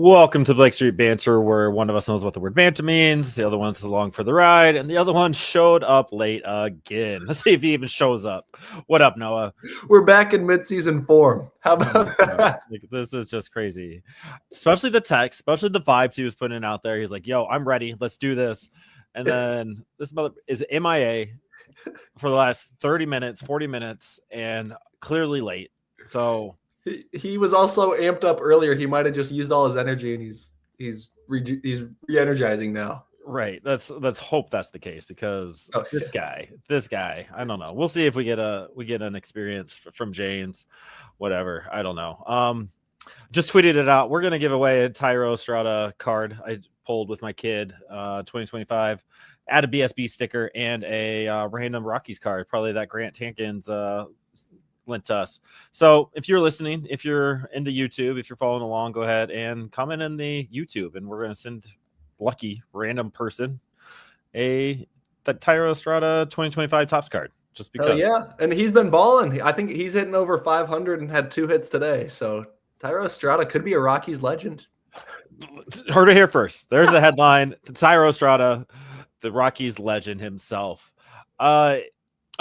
Welcome to Blake Street Banter, where one of us knows what the word banter means, the other one's along for the ride, and the other one showed up late again. Let's see if he even shows up. What up, Noah? We're back in mid-season form. How about that? Like, this is just crazy. Especially the text, especially the vibes he was putting out there. He's like, yo, I'm ready. Let's do this. And then this mother is MIA for the last 30 minutes, 40 minutes, and clearly late. So he was also amped up earlier. He might have just used all his energy, and he's re-energizing now. Right. Let's hope that's the case, because this guy, I don't know. We'll see if we get an experience from James, whatever. I don't know. Just tweeted it out. We're gonna give away a Thairo Estrada card I pulled with my kid, 2025. Add a BSB sticker and a random Rockies card. Probably that Grant Tankins lent to us. So if you're listening, if you're in the YouTube, if you're following along, go ahead and comment in the YouTube, and we're gonna send lucky random person the Thairo Estrada 2025 Topps card, just because. Yeah, and he's been balling. I think he's hitting over 500 and had 2 hits today. So Thairo Estrada could be a Rockies legend. Heard it here first. There's the headline. Thairo Estrada, the Rockies legend himself.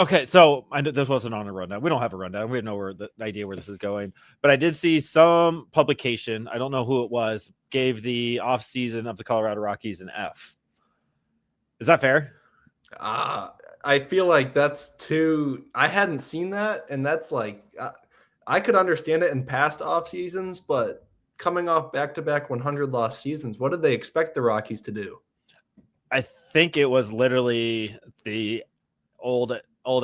Okay, so I know this wasn't on a rundown. We don't have a rundown. We have no idea where this is going. But I did see some publication, I don't know who it was, gave the offseason of the Colorado Rockies an F. Is that fair? I feel like that's too – I hadn't seen that, and that's like I could understand it in past off seasons, but coming off back-to-back 100-loss seasons, what did they expect the Rockies to do? I think it was literally the old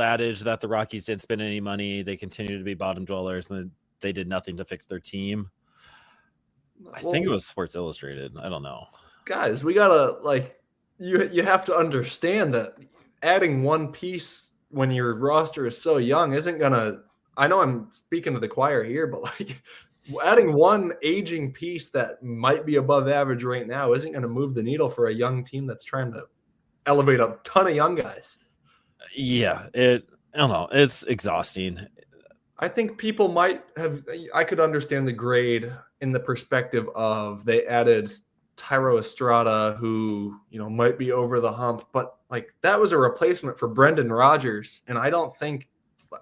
adage that the Rockies didn't spend any money. They continue to be bottom dwellers, and they did nothing to fix their team. I think it was Sports Illustrated. I don't know. Guys, we gotta you have to understand that adding one piece when your roster is so young isn't gonna. I know I'm speaking to the choir here, but adding one aging piece that might be above average right now isn't gonna move the needle for a young team that's trying to elevate a ton of young guys. Yeah, I don't know. It's exhausting. I think people might have. I could understand the grade in the perspective of they added Thairo Estrada, who might be over the hump, but that was a replacement for Brendan Rodgers, and I don't think.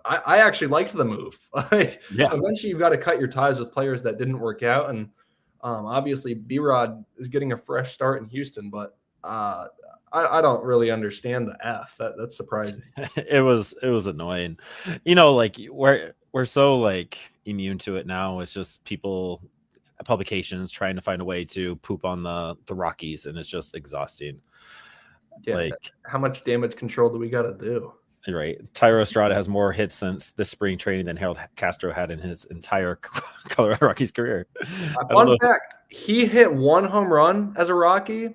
I actually liked the move. Eventually, you've got to cut your ties with players that didn't work out, and obviously, B-Rod is getting a fresh start in Houston, but. I don't really understand the F. That's surprising. It was annoying. We're so immune to it now. It's just publications trying to find a way to poop on the Rockies, and it's just exhausting. Yeah, how much damage control do we got to do? Right. Thairo Estrada has more hits since this spring training than Harold Castro had in his entire Colorado Rockies career. Fun fact, he hit 1 home run as a Rocky,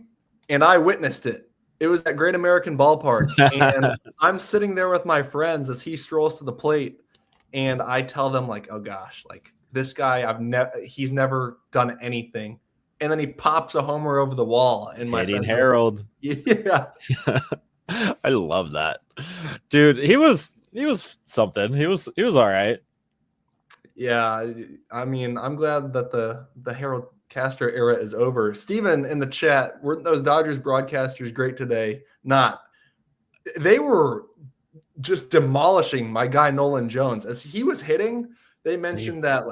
and I witnessed it. It was at Great American Ballpark, and I'm sitting there with my friends as he strolls to the plate, and I tell them oh gosh, this guy, he's never done anything, and then he pops a homer over the wall. And hitting Harold, yeah, I love that, dude. He was something. He was all right. Yeah, I mean, I'm glad that the Harold Castro era is over. Steven in the chat, weren't those Dodgers broadcasters great today? Not. They were just demolishing my guy Nolan Jones. As he was hitting, they mentioned that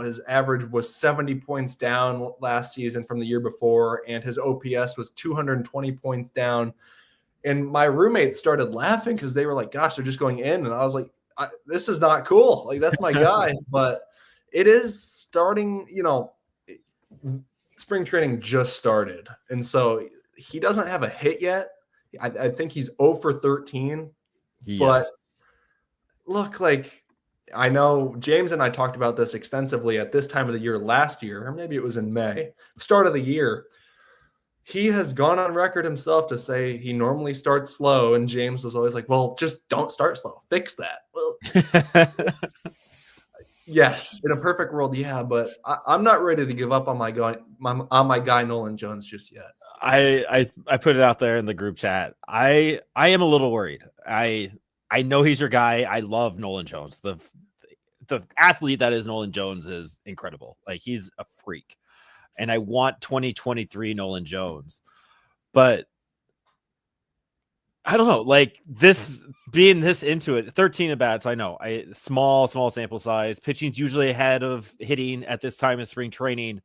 his average was 70 points down last season from the year before, and his OPS was 220 points down. And my roommates started laughing because they were like, gosh, they're just going in. And I was like, this is not cool. That's my guy. But it is starting, spring training just started, and so he doesn't have a hit yet. I think he's 0 for 13. Yes. But look, I know James and I talked about this extensively at this time of the year last year, or maybe it was in May, start of the year. He has gone on record himself to say he normally starts slow, and James was always like, well, just don't start slow. Fix that. Well, yes, in a perfect world, yeah, but I'm not ready to give up on my guy Nolan Jones just yet. I put it out there in the group chat. I am a little worried. I know he's your guy. I love Nolan Jones. The athlete that is Nolan Jones is incredible. He's a freak. and I want 2023 Nolan Jones. But I don't know, like this being this into it, 13 at bats. I know, small sample size. Pitching's usually ahead of hitting at this time of spring training.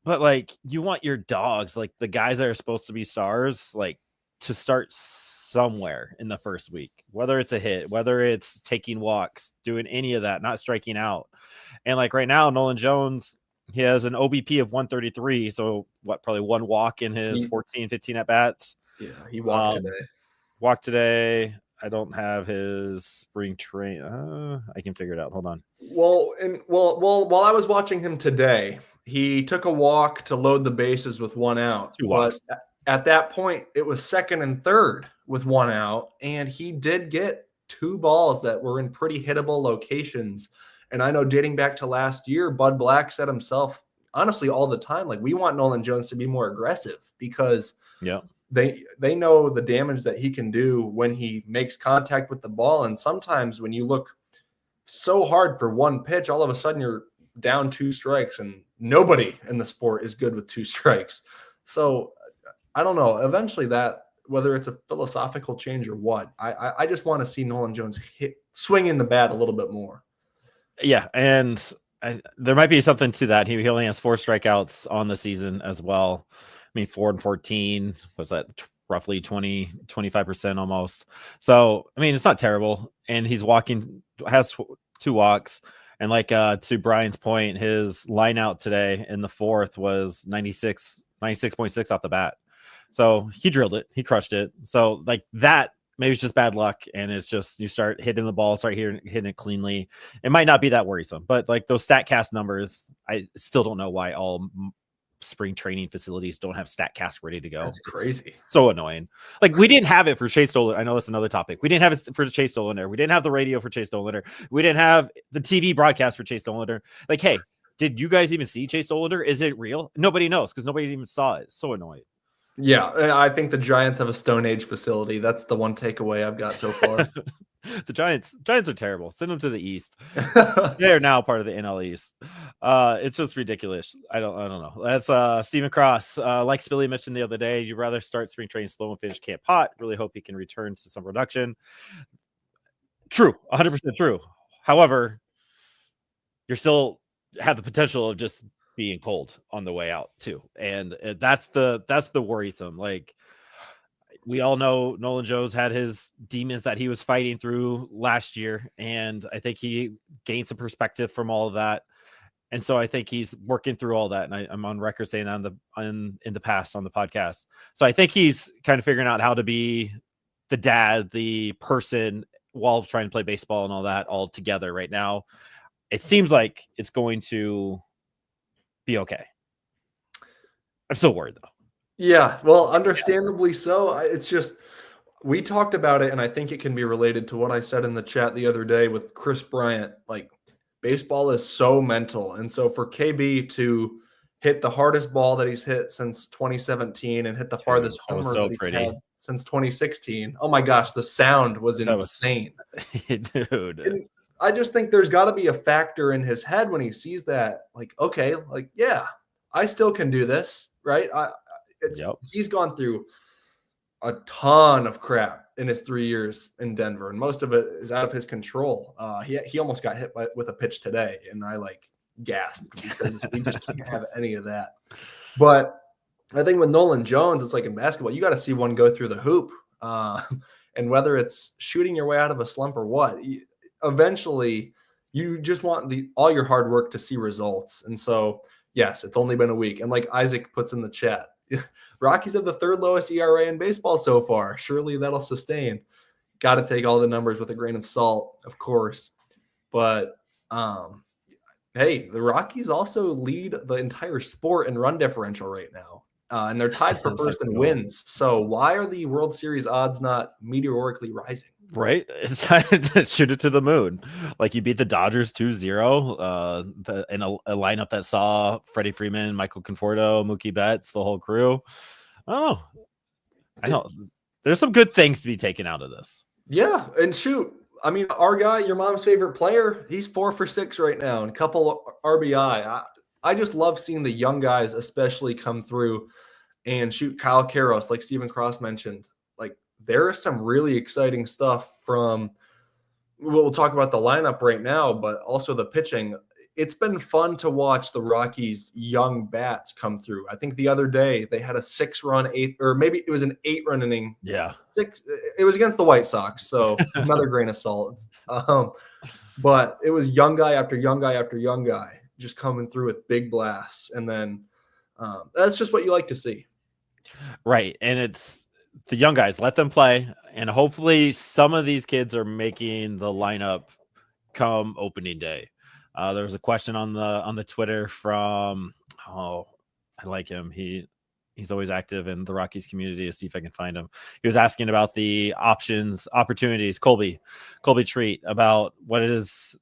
But like, you want your dogs, like the guys that are supposed to be stars, like to start somewhere in the first week, whether it's a hit, whether it's taking walks, doing any of that, not striking out. And like right now, Nolan Jones, he has an OBP of 133. So probably one walk in his 15 at bats. Yeah, he walked today. I don't have his spring train. I can figure it out. Hold on. Well, while I was watching him today, he took a walk to load the bases with 1 out. 2 walks. But at that point, it was second and third with 1 out, and he did get 2 balls that were in pretty hittable locations. And I know dating back to last year, Bud Black said himself, honestly, all the time, like, we want Nolan Jones to be more aggressive because they know the damage that he can do when he makes contact with the ball. And sometimes when you look so hard for one pitch, all of a sudden you're down 2 strikes, and nobody in the sport is good with 2 strikes. So I don't know. Eventually, that, whether it's a philosophical change or what, I just want to see Nolan Jones swinging the bat a little bit more. Yeah, and there might be something to that. He only has 4 strikeouts on the season as well. I mean, 4 and 14. What's that? Roughly 25% almost. So, I mean, it's not terrible. And he's has 2 walks. And like to Brian's point, his line out today in the 4th was 96.6 off the bat. So he drilled it. He crushed it. So like that, maybe it's just bad luck. And it's just, you start hitting the ball, start hitting it cleanly. It might not be that worrisome, but like those StatCast numbers, I still don't know why all spring training facilities don't have StatCast ready to go. That's crazy. It's so annoying. Like, we didn't have it for Chase Dolan. I know that's another topic. We didn't have it for Chase Dolan. We didn't have the radio for Chase Dolan. We didn't have the TV broadcast for Chase Dolan. Like, hey, did you guys even see Chase Dolan? Is it real? Nobody knows because nobody even saw it. It's so annoying. Yeah, I think the Giants have a Stone Age facility. That's the one takeaway I've got so far. The Giants are terrible. Send them to the East. They are now part of the NL East. It's just ridiculous. I don't know. That's Stephen Cross. Like Spilly mentioned the other day, you'd rather start spring training slow and finish camp hot. Really hope he can return to some production. True, 100% true. However, you're still have the potential of just being cold on the way out too, and that's the worrisome. Like, we all know Nolan Jones had his demons that he was fighting through last year, and I think he gained some perspective from all of that. And so I think he's working through all that. And I'm on record saying that in the past on the podcast. So I think he's kind of figuring out how to be the dad, the person, while trying to play baseball and all that all together right now. It seems like it's going to be okay. I'm still worried though. Yeah, well, understandably so. It's just, we talked about it, and I think it can be related to what I said in the chat the other day with Chris Bryant. Like, baseball is so mental. And so for KB to hit the hardest ball that he's hit since 2017 and hit the farthest homer that he's had since 2016. Oh my gosh, the sound was insane. Dude. And I just think there's got to be a factor in his head when he sees that. Like, okay, like, yeah, I still can do this, right? He's gone through a ton of crap in his 3 years in Denver, and most of it is out of his control. He almost got hit with a pitch today, and I gasped because we just can't have any of that. But I think with Nolan Jones, it's like in basketball, you got to see one go through the hoop, and whether it's shooting your way out of a slump or what, eventually you just want all your hard work to see results. And so, yes, it's only been a week, and like Isaac puts in the chat, Rockies have the 3rd lowest ERA in baseball so far. Surely that'll sustain. Got to take all the numbers with a grain of salt, of course. But hey, the Rockies also lead the entire sport in run differential right now. And they're tied for first in wins. So why are the World Series odds not meteorically rising? Right? It's time to shoot it to the moon. Like, you beat the Dodgers 2-0 in a lineup that saw Freddie Freeman, Michael Conforto, Mookie Betts, the whole crew. Oh, I know. There's some good things to be taken out of this. Yeah, and shoot, I mean, our guy, your mom's favorite player, he's 4 for 6 right now and a couple RBI. I just love seeing the young guys especially come through and shoot. Kyle Karros, like Stephen Cross mentioned. Like, there is some really exciting stuff from – we'll talk about the lineup right now, but also the pitching. It's been fun to watch the Rockies' young bats come through. I think the other day they had a 6-run, or maybe it was an 8-run inning. Yeah. It was against the White Sox, so another grain of salt. But it was young guy after young guy after young guy just coming through with big blasts. And then that's just what you like to see. Right. And it's the young guys, let them play. And hopefully some of these kids are making the lineup come opening day. There was a question on the Twitter from, I like him. He's always active in the Rockies community. To see if I can find him. He was asking about the opportunities. Colby Treat, about what his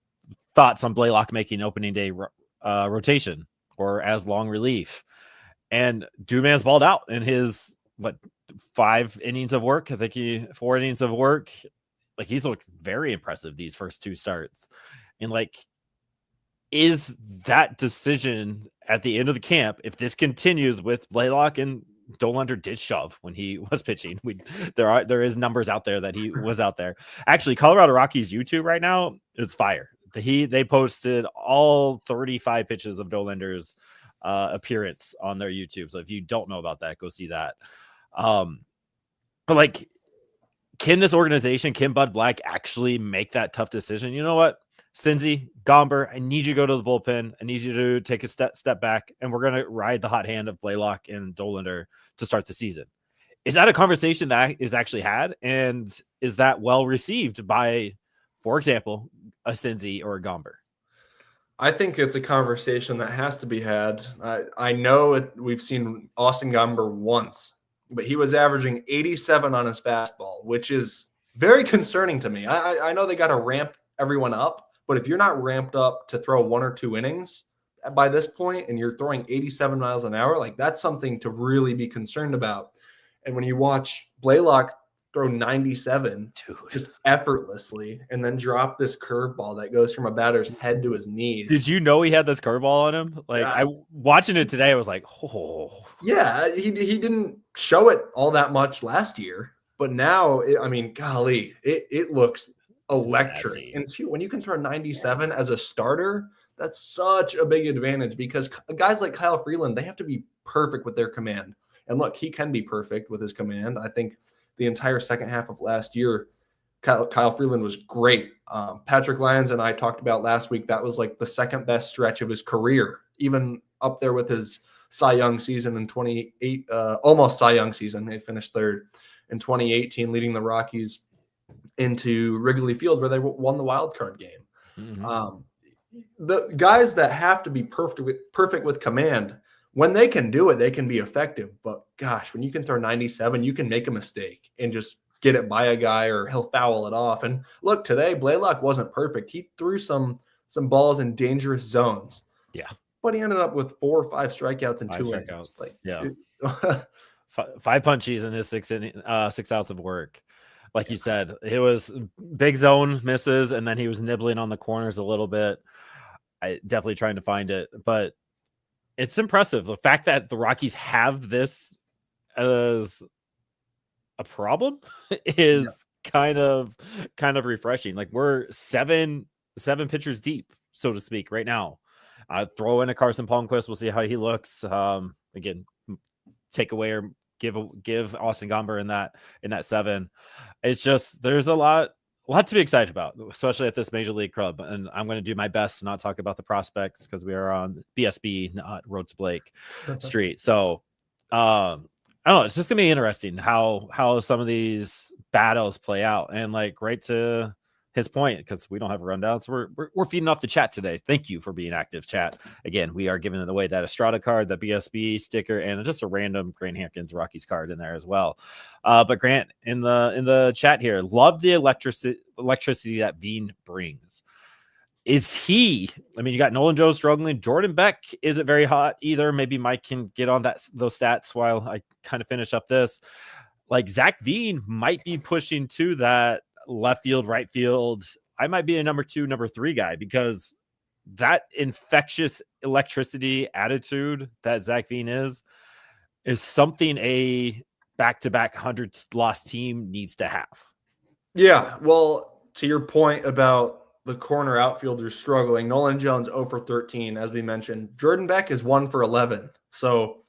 thoughts on Blaylock making opening day rotation or as long relief. And Dudeman's balled out in his 5 innings of work. I think 4 innings of work. Like, he's looked very impressive these first 2 starts. And like, is that decision at the end of the camp, if this continues with Blaylock, and Dollander did shove when he was pitching. There is numbers out there that he was out there. Actually, Colorado Rockies YouTube right now is fire. They posted all 35 pitches of Dollander's appearance on their YouTube. So if you don't know about that, go see that. But like, can this organization, can Bud Black actually make that tough decision? You know what? Cincy, Gomber, I need you to go to the bullpen. I need you to take a step back, and we're going to ride the hot hand of Blaylock and Dollander to start the season. Is that a conversation that is actually had? And is that well received by, for example, a Cincy or a Gomber? I think it's a conversation that has to be had. I know we've seen Austin Gomber once, but he was averaging 87 on his fastball, which is very concerning to me. I know they got to ramp everyone up, but if you're not ramped up to throw 1 or 2 innings by this point and you're throwing 87 miles an hour, like, that's something to really be concerned about. And when you watch Blaylock throw 97 just effortlessly and then drop this curveball that goes from a batter's head to his knees. Did you know he had this curveball on him? Like, I watching it today, I was like, oh. Yeah, he didn't show it all that much last year, but now, golly, it looks electric. And when you can throw 97 as a starter, that's such a big advantage, because guys like Kyle Freeland, they have to be perfect with their command. And look, he can be perfect with his command. I think the entire second half of last year, Kyle Freeland was great. Patrick Lyons and I talked about last week, that was like the second best stretch of his career, even up there with his Cy Young season in 28, almost Cy Young season. They finished 3rd in 2018, leading the Rockies into Wrigley Field, where they won the wild card game. Mm-hmm. The guys that have to be perfect with command, when they can do it, they can be effective. But gosh, when you can throw 97, you can make a mistake and just get it by a guy, or he'll foul it off. And look, today Blaylock wasn't perfect. He threw some balls in dangerous zones. Yeah. But he ended up with 4 or 5 strikeouts in 2 innings. Like, yeah. 5 punchies in his 6 outs of work. Like you said, it was big zone misses, and then he was nibbling on the corners a little bit. I definitely trying to find it, but it's impressive. The fact that the Rockies have this as a problem is kind of refreshing. Like, we're seven pitchers deep, so to speak, right now. Throw in a Carson Palmquist. We'll see how he looks. Again, take away or give Austin Gomber in that 7. It's just, there's a lot to be excited about, especially at this major league club. And I'm going to do my best to not talk about the prospects, because we are on BSB, not Road to Blake Street. So I don't know. It's just gonna be interesting how some of these battles play out. And like, right to his point, because we don't have a rundown, so we're feeding off the chat today. Thank you for being active, chat. Again, we are giving away that Estrada card, the BSB sticker, and just a random Grant Hampkins Rockies card in there as well. But Grant, in the chat here, love the electricity that Veen brings. Is he? I mean, you got Nolan Joe struggling. Jordan Beck isn't very hot either. Maybe Mike can get on those stats while I kind of finish up this. Like, Zac Veen might be pushing to that left field, right field. I might be a number 2, number 3 guy, because that infectious electricity attitude that Zac Veen is something a back-to-back 100-loss team needs to have. Yeah, well, to your point about the corner outfielders struggling, Nolan Jones 0 for 13, as we mentioned. Jordan Beck is 1 for 11. So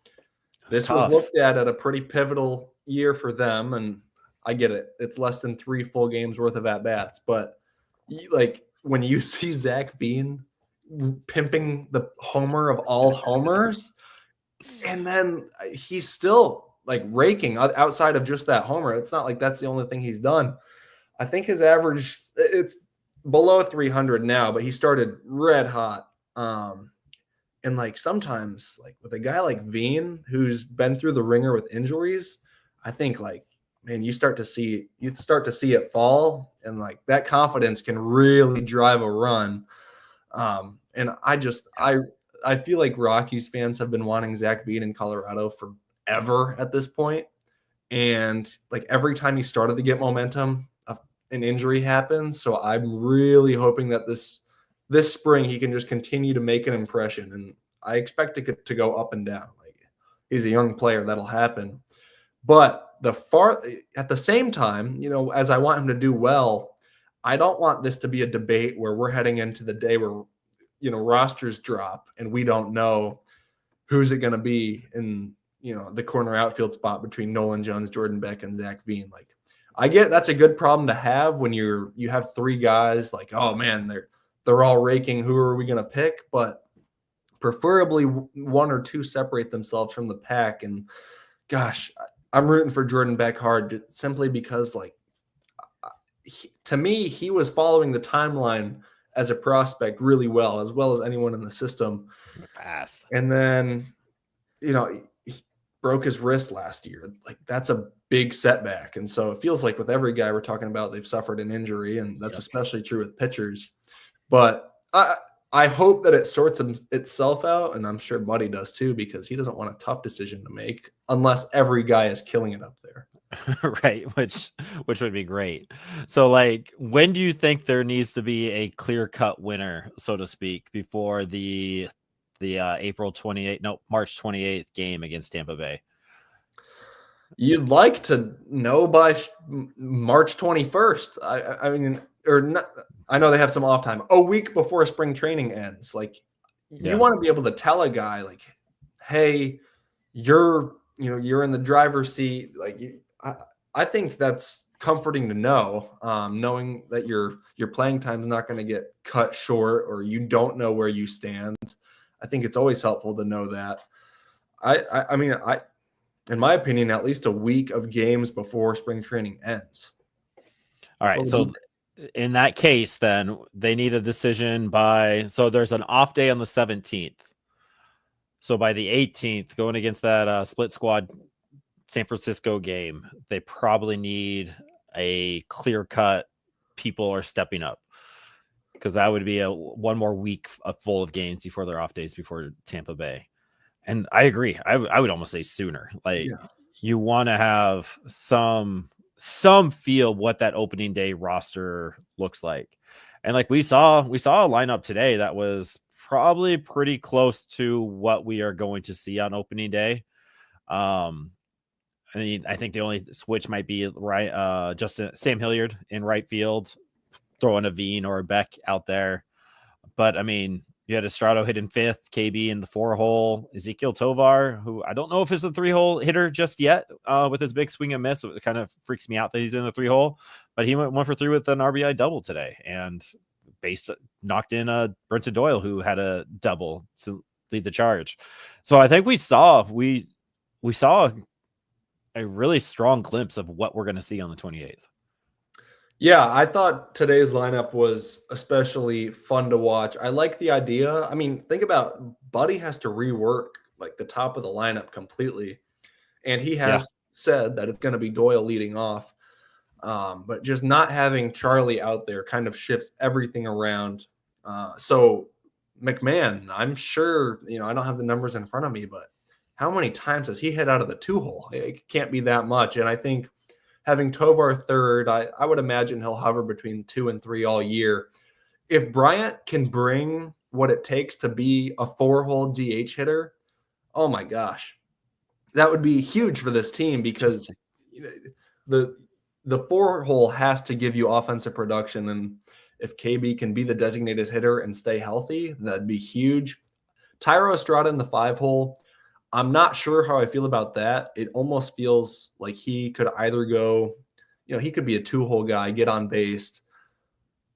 this was looked at a pretty pivotal year for them, and I get it. It's less than 3 full games worth of at-bats, but like when you see Zac Veen pimping the homer of all homers, and then he's still like raking outside of just that homer. It's not like that's the only thing he's done. I think his average, it's below 300 now, but he started red hot. And like sometimes, like with a guy like Veen, who's been through the ringer with injuries, I think like, man, you start to see it fall, and like that confidence can really drive a run. And I feel like Rockies fans have been wanting Zac Veen in Colorado forever at this point. And like every time he started to get momentum, an injury happens. So I'm really hoping that this spring he can just continue to make an impression. And I expect it to go up and down. Like he's a young player, that'll happen. But at the same time, as I want him to do well, I don't want this to be a debate where we're heading into the day where rosters drop and we don't know who's it going to be in the corner outfield spot between Nolan Jones, Jordan Beck, and Zac Veen. Like I get that's a good problem to have when you have 3 guys like, oh man, they're all raking. Who are we going to pick? But preferably 1 or 2 separate themselves from the pack. And gosh, I'm rooting for Jordan Beck hard simply because like to me, he was following the timeline as a prospect really well as anyone in the system. Fast. And then, he broke his wrist last year. Like that's a big setback. And so it feels like with every guy we're talking about, they've suffered an injury, and that's especially true with pitchers. But I hope that it sorts itself out, and I'm sure Buddy does too, because he doesn't want a tough decision to make unless every guy is killing it up there. Right, which would be great. So like, when do you think there needs to be a clear-cut winner, so to speak, before the March 28th game against Tampa Bay? You'd like to know by March 21st. I mean, or not, I know they have some off time. A week before spring training ends. Like you want to be able to tell a guy like, hey, you're in the driver's seat. Like I think that's comforting to know, knowing that your playing time is not going to get cut short or you don't know where you stand. I think it's always helpful to know that. I mean, in my opinion, at least a week of games before spring training ends. All right. So in that case, then they need a decision so there's an off day on the 17th. So by the 18th, going against that split squad San Francisco game, they probably need a clear cut. People are stepping up, because that would be one more week full of games before their off days before Tampa Bay. And I agree. I would almost say sooner. Like you want to have some feel what that opening day roster looks like. And like we saw a lineup today that was probably pretty close to what we are going to see on opening day. I mean, I think the only switch might be Sam Hilliard in right field, throwing a Veen or a Beck out there. But I mean, you had Estrado hitting 5th, KB in the 4-hole, Ezequiel Tovar, who I don't know if it's a 3-hole hitter just yet, with his big swing and miss. It kind of freaks me out that he's in the 3-hole, but he went 1 for 3 with an RBI double today, and knocked in Brenton Doyle, who had a double to lead the charge. So I think we saw a really strong glimpse of what we're going to see on the 28th. Yeah, I thought today's lineup was especially fun to watch. I like the idea. I mean, think about Buddy has to rework like the top of the lineup completely. And he has said that it's going to be Doyle leading off. But just not having Charlie out there kind of shifts everything around. So McMahon, I'm sure, I don't have the numbers in front of me, but how many times has he hit out of the 2-hole? It can't be that much. And I think having Tovar 3rd, I would imagine he'll hover between 2 and 3 all year, if Bryant can bring what it takes to be a 4-hole DH hitter, oh my gosh, that would be huge for this team because the 4-hole has to give you offensive production. And if KB can be the designated hitter and stay healthy, that'd be huge. Thairo Estrada in the 5-hole, I'm not sure how I feel about that. It almost feels like he could either go, he could be a 2-hole guy, get on base,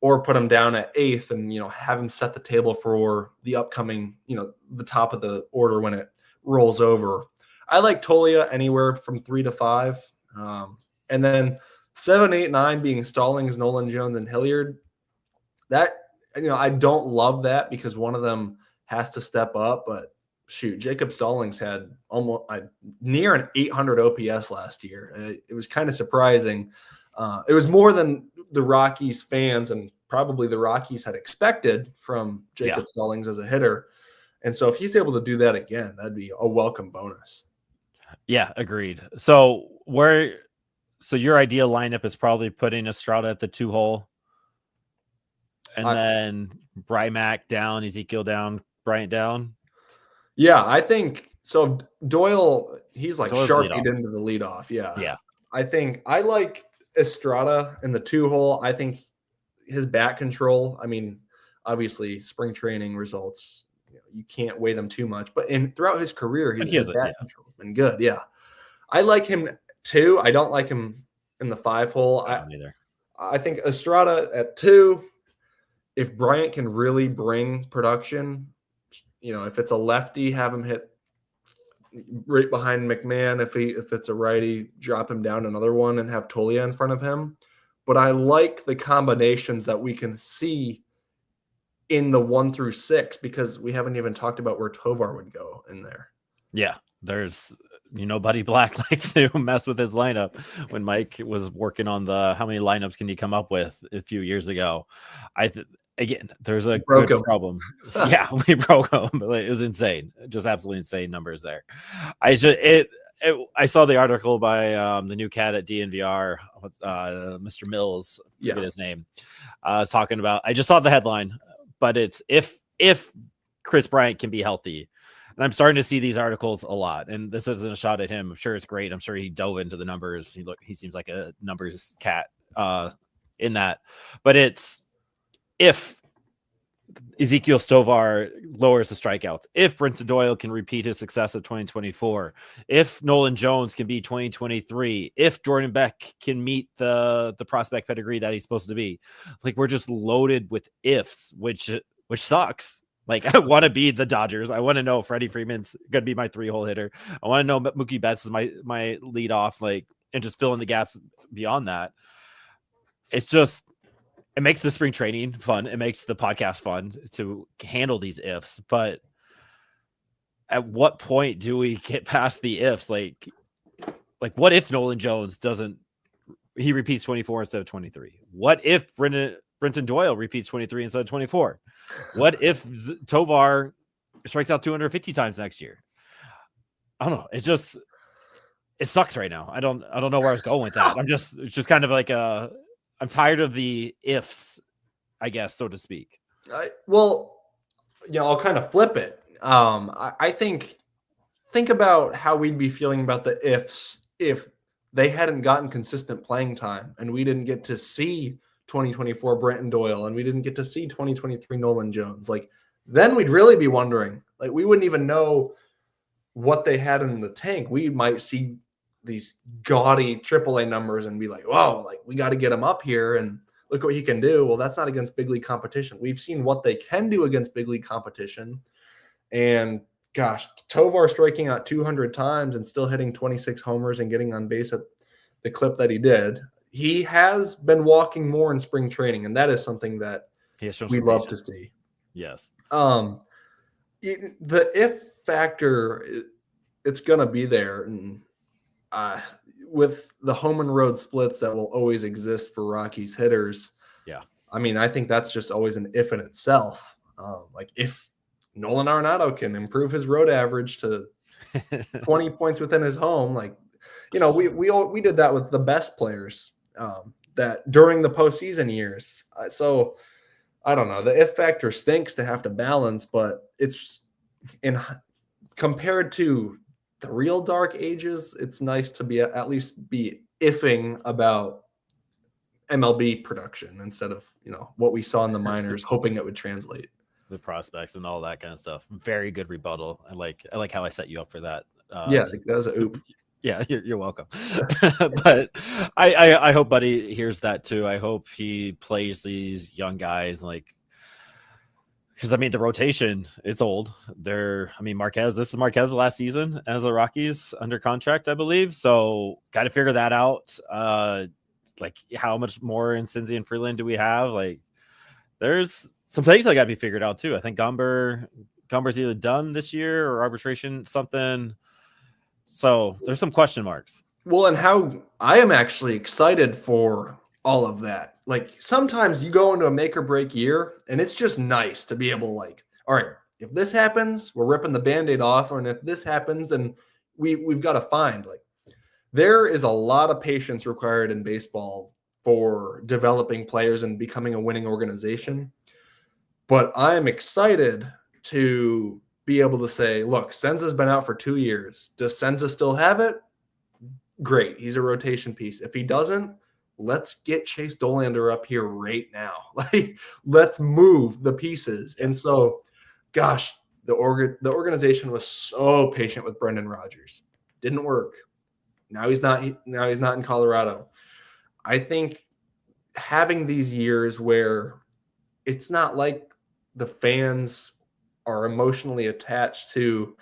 or put him down at 8th and, have him set the table for the upcoming, the top of the order when it rolls over. I like Tolia anywhere from 3 to 5. And then 7, 8, 9 being Stallings, Nolan, Jones, and Hilliard. That, I don't love that because one of them has to step up, but shoot, Jacob Stallings had almost near an 800 OPS last year. It was kind of surprising. It was more than the Rockies fans and probably the Rockies had expected from Jacob Stallings as a hitter. And so if he's able to do that again, that'd be a welcome bonus. Yeah, agreed. So your ideal lineup is probably putting Estrada at the 2-hole and then Brymack down, Ezekiel down, Bryant down. Yeah, I think so. Doyle, he's like Doyle's sharpied into the leadoff. Yeah. Yeah. I think I like Estrada in the 2-hole. I think his bat control, obviously spring training results, you can't weigh them too much, but throughout his career, his bat control has been good. Yeah. I like him too. I don't like him in the 5-hole. I think Estrada at 2, if Bryant can really bring production, if it's a lefty, have him hit right behind McMahon. If it's a righty, drop him down another one and have Tolia in front of him. But I like the combinations that we can see in the 1 through 6 because we haven't even talked about where Tovar would go in there. Yeah, there's Buddy Black likes to mess with his lineup when Mike was working on how many lineups can you come up with a few years ago. Again, there's a good problem. Yeah, we broke them. It was insane. Just absolutely insane numbers there. I saw the article by the new cat at DNVR, Mr. Mills, forget his name, talking about, I just saw the headline, but it's if Chris Bryant can be healthy. And I'm starting to see these articles a lot. And this isn't a shot at him. I'm sure it's great. I'm sure he dove into the numbers. He seems like a numbers cat in that. But it's if Ezekiel Stovar lowers the strikeouts, if Brenton Doyle can repeat his success of 2024, if Nolan Jones can be 2023, if Jordan Beck can meet the prospect pedigree that he's supposed to be, like we're just loaded with ifs, which sucks. Like I want to be the Dodgers. I want to know Freddie Freeman's going to be my 3-hole hitter. I want to know Mookie Betts is my lead off, and just fill in the gaps beyond that. It's just, it makes the spring training fun. It makes the podcast fun to handle these ifs. But at what point do we get past the ifs? Like what if Nolan Jones he repeats 24 instead of 23? What if Brenton Doyle repeats 23 instead of 24? What if Tovar strikes out 250 times next year? I don't know. It sucks right now. I don't know where I was going with that. It's just kind of like I'm tired of the ifs, I guess, so to speak. I'll kind of flip it. I think about how we'd be feeling about the ifs if they hadn't gotten consistent playing time and we didn't get to see 2024 Brenton Doyle and we didn't get to see 2023 Nolan Jones. Then we'd really be wondering. We wouldn't even know what they had in the tank. We might see these gaudy AAA numbers and be like, "Whoa, we got to get him up here and look what he can do." Well, that's not against big league competition. We've seen what they can do against big league competition. And gosh, Tovar striking out 200 times and still hitting 26 homers and getting on base at the clip that he did. He has been walking more in spring training, and that is something that we love to see. Yes. The if factor, it's going to be there. And with the home and road splits that will always exist for Rockies hitters. Yeah. I think that's just always an if in itself. If Nolan Arenado can improve his road average to 20 points within his home, we did that with the best players that during the postseason years. So I don't know. The if factor stinks to have to balance, but it's compared to the real dark ages, it's nice to be at least be iffing about MLB production instead of, what we saw in the minors, hoping it would translate. The prospects and all that kind of stuff. Very good rebuttal. I like how I set you up for that. Yeah, that was a oop. Yeah, you're welcome. But I hope Buddy hears that too. I hope he plays these young guys because the rotation, it's old. Marquez. This is Marquez's last season as a Rockies under contract, I believe. So got to figure that out. How much more in Cincy and Freeland do we have? There's some things that got to be figured out too. I think Gomber's either done this year or arbitration something. So there's some question marks. Well, and how I am actually excited for all of that. Sometimes you go into a make or break year and it's just nice to be able to all right, if this happens, we're ripping the Band-Aid off. And if this happens, then we've got to find there is a lot of patience required in baseball for developing players and becoming a winning organization. But I'm excited to be able to say, look, Senza's been out for 2 years. Does Senza still have it? Great. He's a rotation piece. If he doesn't, let's get Chase Dolander up here right now. Let's move the pieces. Yes. And so, gosh, the organization was so patient with Brendan Rodgers. Didn't work. Now he's not in Colorado. I think having these years where it's not like the fans are emotionally attached to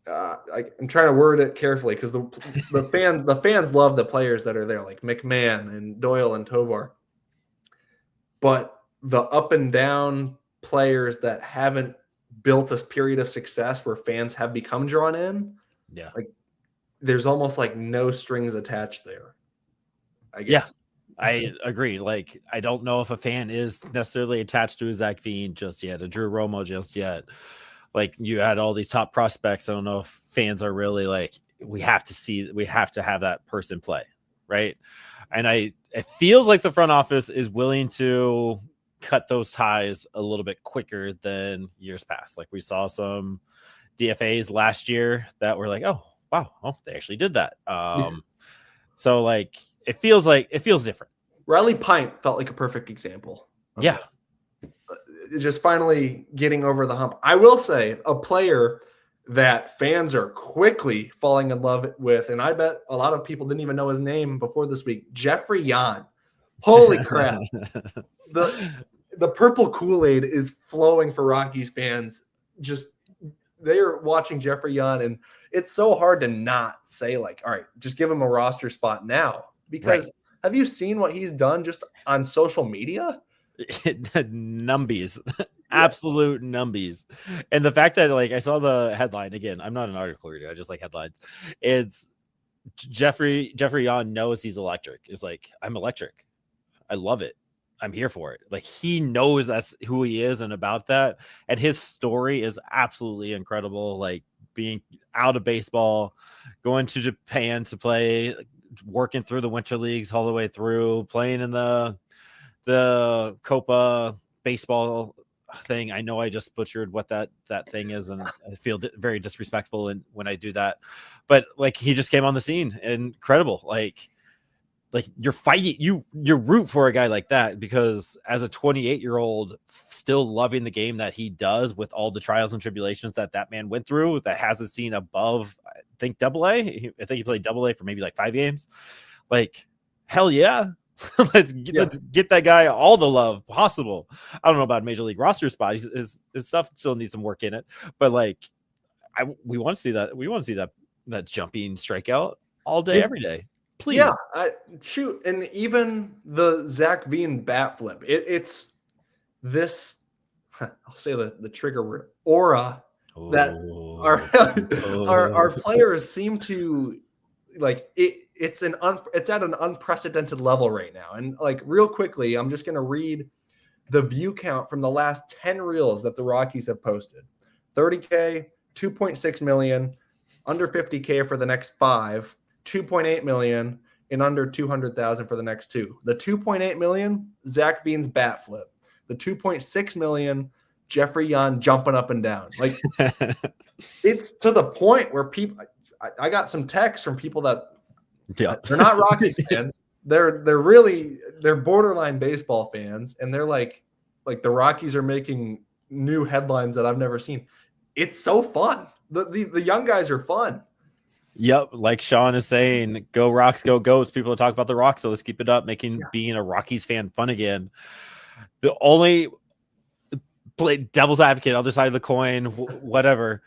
I'm trying to word it carefully because the fans love the players that are there, like McMahon and Doyle and Tovar. But the up and down players that haven't built a period of success where fans have become drawn in, there's almost no strings attached there, I guess. Yeah, I agree. I don't know if a fan is necessarily attached to a Zac Veen just yet, a Drew Romo just yet. You had all these top prospects. I don't know if fans are really we have to have that person play, right? And it feels like the front office is willing to cut those ties a little bit quicker than years past. We saw some DFAs last year that were oh, wow, they actually did that. So it feels different. Riley Pint felt like a perfect example. Yeah. Just finally getting over the hump. I will say a player that fans are quickly falling in love with, and I bet a lot of people didn't even know his name before this week, Jefry Yan. Holy crap. The purple Kool-Aid is flowing for Rockies fans. Just they are watching Jefry Yan, and it's so hard to not say all right, just give him a roster spot now. Because have you seen what he's done just on social media? Numbies, absolute numbies. And the fact that I saw the headline again, I'm not an article reader, I just like headlines. It's Jefry Yan knows he's electric. It's I'm electric. I love it. I'm here for it. He knows that's who he is and about that. And his story is absolutely incredible. Being out of baseball, going to Japan to play, working through the winter leagues all the way through, playing in the Copa baseball thing. I know I just butchered what that thing is, and I feel very disrespectful when I do that. But he just came on the scene, incredible. You're fighting, you root for a guy like that, because as a 28-year-old still loving the game that he does with all the trials and tribulations that man went through, that hasn't seen above, I think AA. I think he played AA for maybe 5 games. Hell yeah. Let's get that guy all the love possible. I don't know about major league roster spot. His stuff still needs some work in it, but we want to see that. We want to see that jumping strikeout all day, every day. Please. Yeah, shoot. And even the Zac Veen bat flip, it's this, I'll say the trigger word, aura, that our players seem to it's at an unprecedented level right now. And real quickly, I'm just going to read the view count from the last 10 reels that the Rockies have posted. 30K, 2.6 million, under 50K for the next 5, 2.8 million, and under 200,000 for the next 2. The 2.8 million, Zac Veen's bat flip. The $2.6 million, Jefry Yan jumping up and down. Like it's to the point where people. I got some texts from people that they're not Rockies fans. They're borderline baseball fans, and they're like the Rockies are making new headlines that I've never seen. It's so fun. The young guys are fun. Yep, like Sean is saying, go Rocks, go Goats. People talk about the Rocks, so let's keep it up, making being a Rockies fan fun again. The only play devil's advocate, other side of the coin, whatever.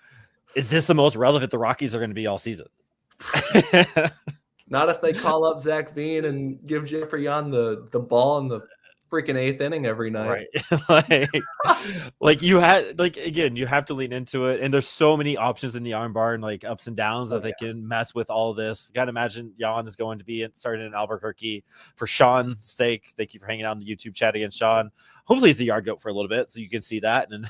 Is this the most relevant the Rockies are going to be all season? Not if they call up Zac Veen and give Jefry Yan the ball in the freaking 8th inning every night. Right. like you had, like, again, you have to lean into it. And there's so many options in the arm barn, like ups and downs that they can mess with all of this. You got to imagine Yan is going to be starting in Albuquerque. For Sean's sake, thank you for hanging out in the YouTube chat again, Sean. Hopefully it's a yard goat for a little bit so you can see that and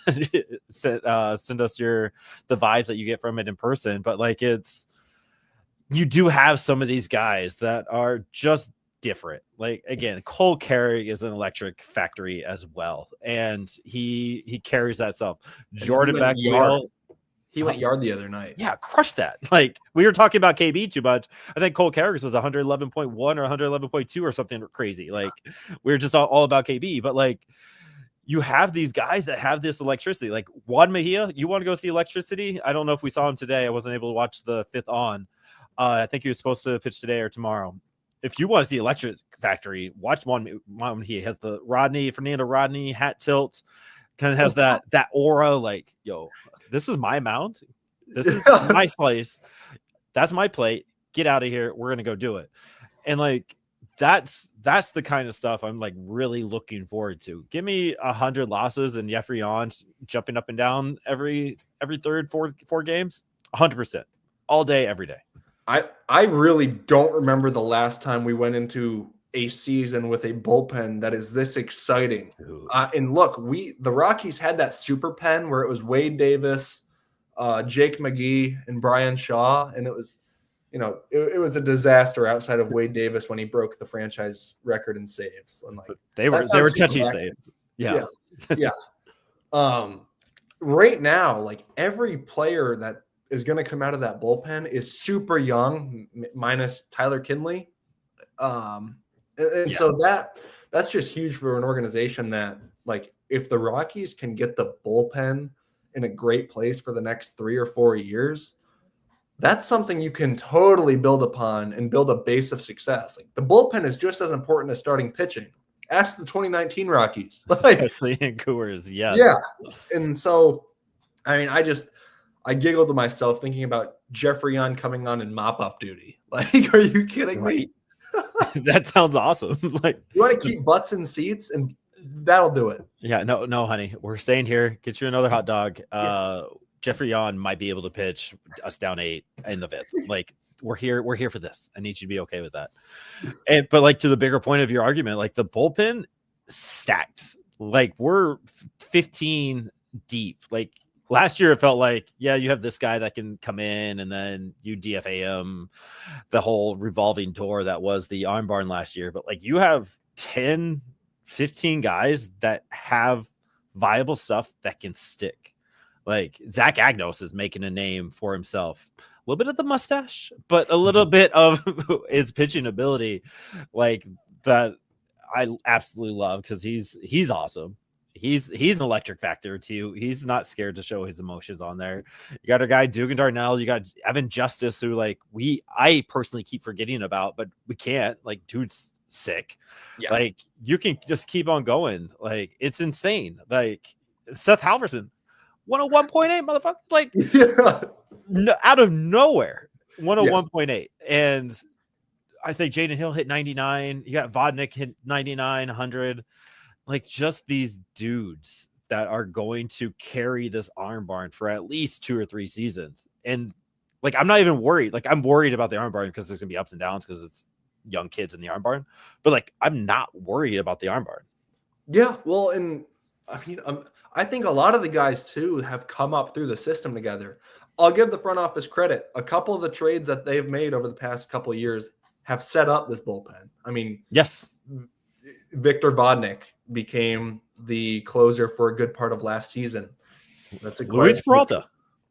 send us the vibes that you get from it in person. But like you do have some of these guys that are just different. Like, again, Cole Carrig is an electric factory as well, and he carries that self. Jordan Beck, he went yard the other night. Yeah, crushed that. Like, we were talking about KB too much. I think Cole Carrig was 111.1 or 111.2 or something crazy. Like, we were just all about KB, but like, you have these guys that have this electricity. Like Juan Mejia, you want to go see electricity? I don't know if we saw him today. I wasn't able to watch the 5th on. I think he was supposed to pitch today or tomorrow. If you want to see electric factory, watch Juan Mejia. Has the Fernando Rodney hat tilt, kind of has that aura. Like, yo, this is my mound. This is my place. That's my plate. Get out of here. We're gonna go do it. And like that's the kind of stuff I'm like really looking forward to. Give me 100 losses and Jefry Yan jumping up and down every third, four games. 100% all day, every day. I really don't remember the last time we went into a season with a bullpen that is this exciting. And look, the Rockies had that super pen where it was Wade Davis, Jake McGee, and Brian Shaw, and it was, it was a disaster outside of Wade Davis when he broke the franchise record in saves. And like they were touchy saves. Yeah. Right now, like every player that is going to come out of that bullpen is super young, minus Tyler Kinley. So that's just huge for an organization that, like, if the Rockies can get the bullpen in a great place for the next 3 or 4 years, that's something you can totally build upon and build a base of success. Like, the bullpen is just as important as starting pitching. Ask the 2019 Rockies. Especially in Coors, yes. Yeah. And so, I mean, I giggled to myself thinking about Jefry Yan coming on in mop-up duty. Like, are you kidding me? That sounds awesome. Like, you want to keep butts in seats, and that'll do it. Yeah, no, honey. We're staying here. Get you another hot dog. Jefry Yan might be able to pitch us down 8 in the 5th. Like, we're here for this. I need you to be okay with that. But like, to the bigger point of your argument, like the bullpen stacked. Like, we're 15 deep. Like, last year, it felt like, yeah, you have this guy that can come in and then you DFA him, the whole revolving door that was the arm barn last year. But like, you have 10, 15 guys that have viable stuff that can stick. Like, Zach Agnos is making a name for himself. A little bit of the mustache, but a little bit of his pitching ability. Like, that I absolutely love because he's awesome. He's an electric factor too. He's not scared to show his emotions on there. You got a guy, Dugan Darnell. You got Evan Justice, who like I personally keep forgetting about, but we can't. Like, dude's sick. Yeah. Like, you can just keep on going. Like, it's insane. Like, Seth Halverson, 101.8, motherfucker. Like, out of nowhere, 101.8. And I think Jaden Hill hit 99. You got Vodnik hit 99, 100. Like, just these dudes that are going to carry this arm barn for at least 2 or 3 seasons. And like, I'm not even worried. Like, I'm worried about the arm barn because there's gonna be ups and downs because it's young kids in the arm barn. But like, I'm not worried about the arm barn. Yeah, well, and I mean, I think a lot of the guys too have come up through the system together. I'll give the front office credit. A couple of the trades that they've made over the past couple of years have set up this bullpen. I mean, yes. Victor Vodnik became the closer for a good part of last season. That's Luis Peralta.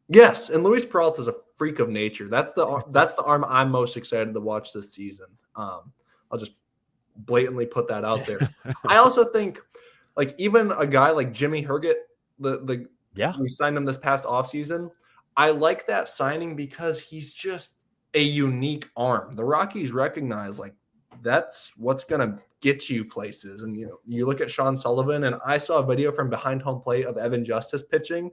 Yes, and Luis Peralta is a freak of nature. That's the arm I'm most excited to watch this season. I'll just blatantly put that out there. I also think, like, even a guy like Jimmy Herget, we signed him this past offseason. I like that signing because he's just a unique arm. The Rockies recognize, like, that's what's going to get you places. And, you look at Sean Sullivan, and I saw a video from behind home plate of Evan Justice pitching.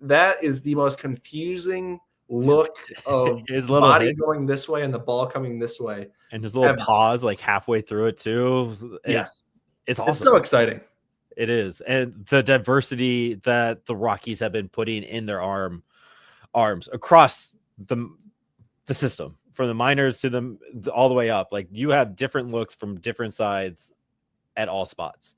That is the most confusing look of his little body hit going this way and the ball coming this way. And his little pause like halfway through it too. Yes. It's awesome. It's so exciting. It is. And the diversity that the Rockies have been putting in their arms across the system, from the minors to all the way up. Like, you have different looks from different sides at all spots.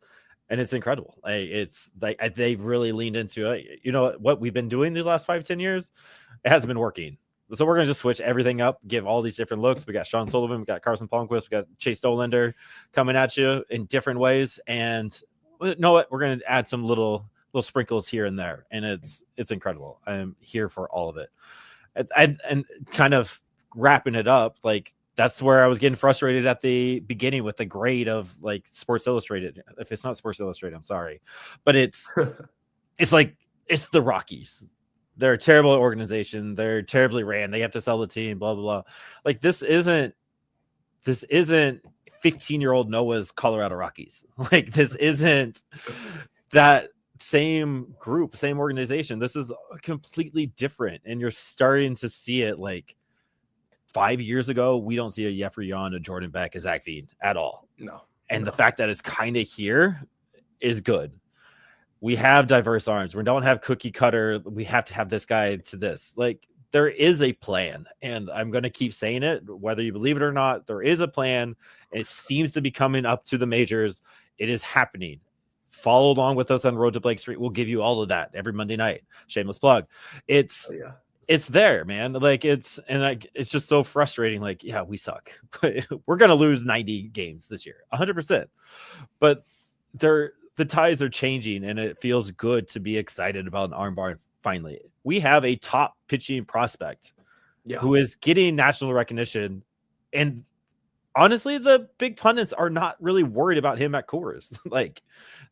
And it's incredible. It's like they've really leaned into it. You know what we've been doing these last 5-10 years? It hasn't been working. So we're going to just switch everything up, give all these different looks. We got Sean Sullivan, we got Carson Palmquist, we got Chase Dollander coming at you in different ways. And you know what? We're going to add some little sprinkles here and there. And it's incredible. I'm here for all of it. And kind of wrapping it up, like, that's where I was getting frustrated at the beginning with the grade of, like, Sports Illustrated. If it's not Sports Illustrated, I'm sorry. But it's like, it's the Rockies. They're a terrible organization. They're terribly ran. They have to sell the team, blah, blah, blah. Like, this isn't 15-year-old Noah's Colorado Rockies. Like, this isn't that same group, same organization. This is completely different. And you're starting to see it. Like, 5 years ago, we don't see a Jefry, a Jordan Beck, a Zac Veen at all. No. And the fact that it's kind of here is good. We have diverse arms. We don't have cookie cutter. We have to have this guy to this. Like, there is a plan, and I'm going to keep saying it, whether you believe it or not. There is a plan. It seems to be coming up to the majors. It is happening. Follow along with us on Road to Blake Street. We'll give you all of that every Monday night. Shameless plug. It's there, man. Like, it's just so frustrating. Like, yeah, we suck. We're going to lose 90 games this year, 100%. But the ties are changing, and it feels good to be excited about an armbar. Finally, we have a top pitching prospect who is getting national recognition. And honestly, the big pundits are not really worried about him at Coors. Like,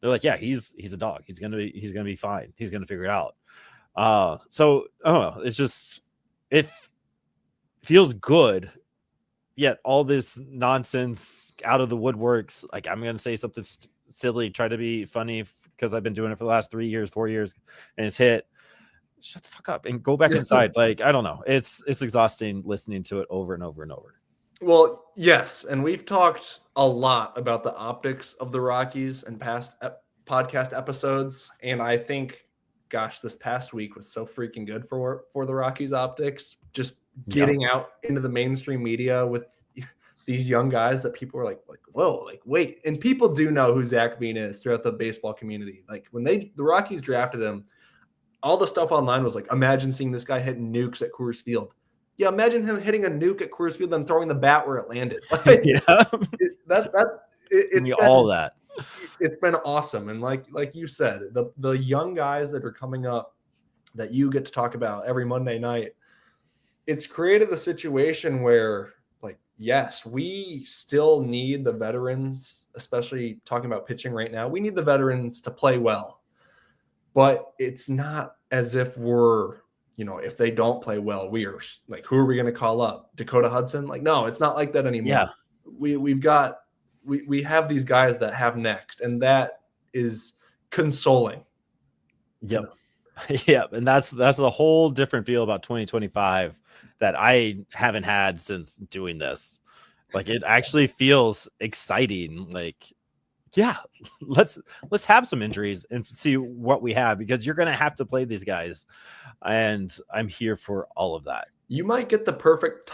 they're like, yeah, he's a dog. He's going to be fine. He's going to figure it out. So I don't know. It's just, it feels good. Yet all this nonsense out of the woodworks. Like, I'm going to say something silly, try to be funny because I've been doing it for the last 3 years, 4 years, and it's hit. Shut the fuck up and go back inside. Like, I don't know. It's exhausting listening to it over and over and over. Well, yes. And we've talked a lot about the optics of the Rockies in past podcast episodes. And I think, gosh, this past week was so freaking good for the Rockies optics. Just getting out into the mainstream media with these young guys that people were like, whoa, like, wait. And people do know who Zac Veen is throughout the baseball community. Like, when the Rockies drafted him, all the stuff online was like, imagine seeing this guy hitting nukes at Coors Field. Yeah, imagine him hitting a nuke at Coors Field and throwing the bat where it landed. Like, it's been awesome. And like you said, the young guys that are coming up that you get to talk about every Monday night, it's created the situation where, like, yes, we still need the veterans, especially talking about pitching right now. We need the veterans to play well. But it's not as if we're, if they don't play well, we are like, who are we going to call up? Dakota Hudson? Like, no, it's not like that anymore. Yeah. We have these guys that have next, and that is consoling. Yep. Yeah. And that's the whole different feel about 2025 that I haven't had since doing this. Like, it actually feels exciting. Like, yeah, let's have some injuries and see what we have, because you're going to have to play these guys, and I'm here for all of that. You might get the perfect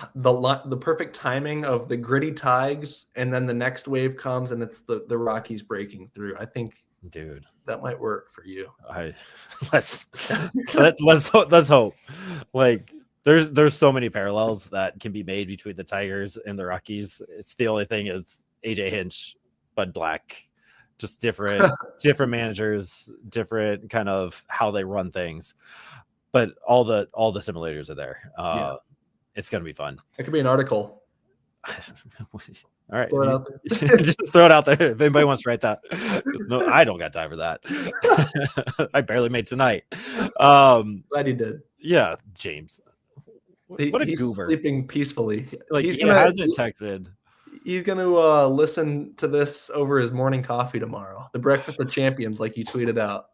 timing of the gritty Tigers, and then the next wave comes and it's the Rockies breaking through. I think, dude, that might work for you. Let's hope. Like, there's so many parallels that can be made between the Tigers and the Rockies. It's the only thing is AJ Hinch, Bud Black, just different managers, different kind of how they run things. But all the simulators are there. It's gonna be fun. It could be an article. All right, throw it out there. Just throw it out there if anybody wants to write that. No, I don't got time for that. I barely made tonight. Glad you did. Yeah, James. What a he's goober. Sleeping peacefully. Like he hasn't texted. He's going to listen to this over his morning coffee tomorrow. The Breakfast of Champions, like you tweeted out.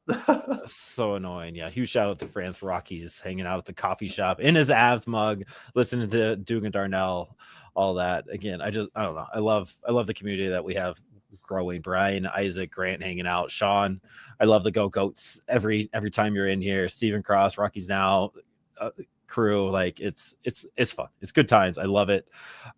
So annoying. Yeah, huge shout out to France Rockies hanging out at the coffee shop in his Avs mug, listening to Dugan Darnell, all that. Again, I don't know. I love the community that we have growing. Brian, Isaac, Grant hanging out. Sean, I love the Go Goats every time you're in here. Stephen Cross, Rockies Now. Crew, like it's fun. It's good times. I love it.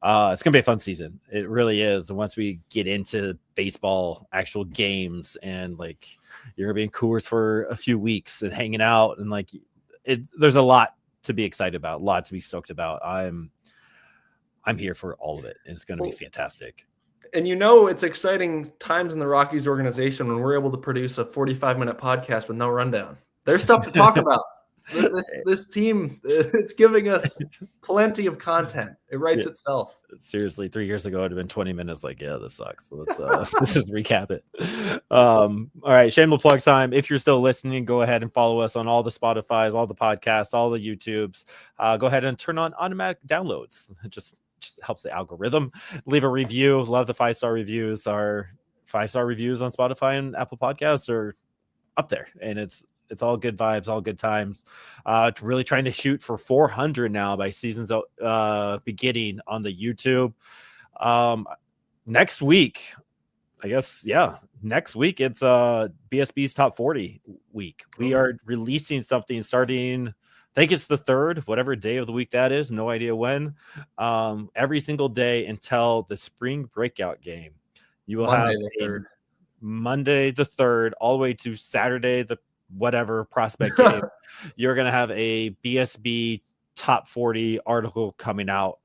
It's gonna be a fun season. It really is. And once we get into baseball, actual games, and like you're gonna be in Coors for a few weeks and hanging out, and like there's a lot to be excited about, a lot to be stoked about. I'm here for all of it. It's gonna be fantastic. And it's exciting times in the Rockies organization when we're able to produce a 45-minute podcast with no rundown. There's stuff to talk about. This team, it's giving us plenty of content. It writes itself. Seriously, 3 years ago, it would have been 20 minutes. Like, yeah, this sucks. So let's let's just recap it. All right, shameless plug time. If you're still listening, go ahead and follow us on all the Spotifys, all the podcasts, all the YouTubes. Go ahead and turn on automatic downloads. It just helps the algorithm. Leave a review. Love the 5-star reviews. Our 5-star reviews on Spotify and Apple Podcasts are up there, and it's all good vibes, all good times. Really trying to shoot for 400 now by season's beginning on the YouTube. Next week, I guess, next week it's BSB's Top 40 week. We are releasing something starting, I think it's the 3rd, whatever day of the week that is, no idea when, every single day until the spring breakout game. You will have Monday the 3rd all the way to Saturday the whatever prospect game. You're going to have a BSB Top 40 article coming out.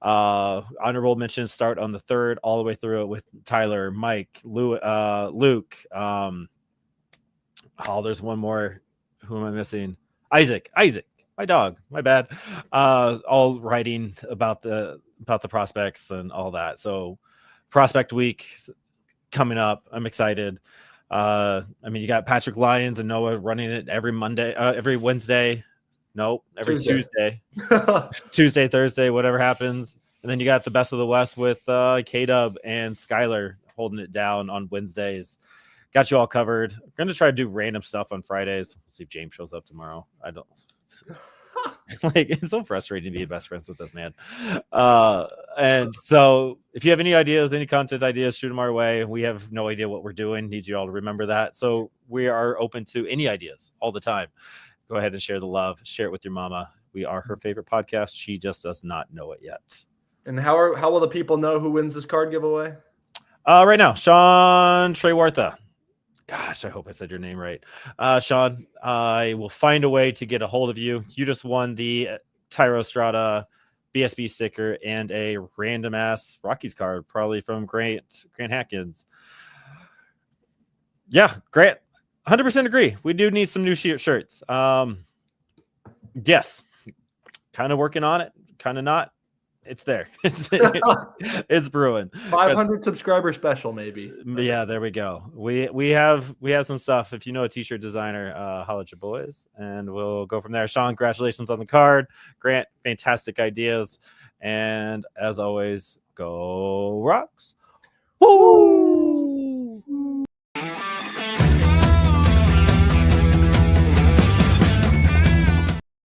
Honorable mentions start on the 3rd all the way through it with Tyler, Mike, Luke. There's one more. Who am I missing? Isaac, my dog, my bad. All writing about the prospects and all that. So prospect week coming up. I'm excited. You got Patrick Lyons and Noah running it every Wednesday. Nope, every Tuesday. Tuesday, Thursday, whatever happens. And then you got the Best of the West with K-Dub and Skylar holding it down on Wednesdays. Got you all covered. I'm going to try to do random stuff on Fridays. We'll see if James shows up tomorrow. I don't. Like, it's so frustrating to be best friends with this man. And so if you have any ideas, any content ideas, shoot them our way. We have no idea what we're doing. Need you all to remember that. So we are open to any ideas all the time. Go ahead and share the love. Share it with your mama. We are her favorite podcast. She just does not know it yet. And how will the people know who wins this card giveaway? Right now, Sean Trewartha. Gosh, I hope I said your name right. Sean, I will find a way to get a hold of you. You just won the Tyro Strada BSB sticker and a random ass Rockies card, probably from Grant Hatkins. Yeah, Grant, 100% agree. We do need some new shirts. Yes, kind of working on it, kind of not. It's there. It's brewing. 500 subscriber special, maybe. Yeah, there we go. We have some stuff. If you know a t-shirt designer, holla at your boys, and we'll go from there. Sean, congratulations on the card. Grant, fantastic ideas, and as always, go Rocks. Woo!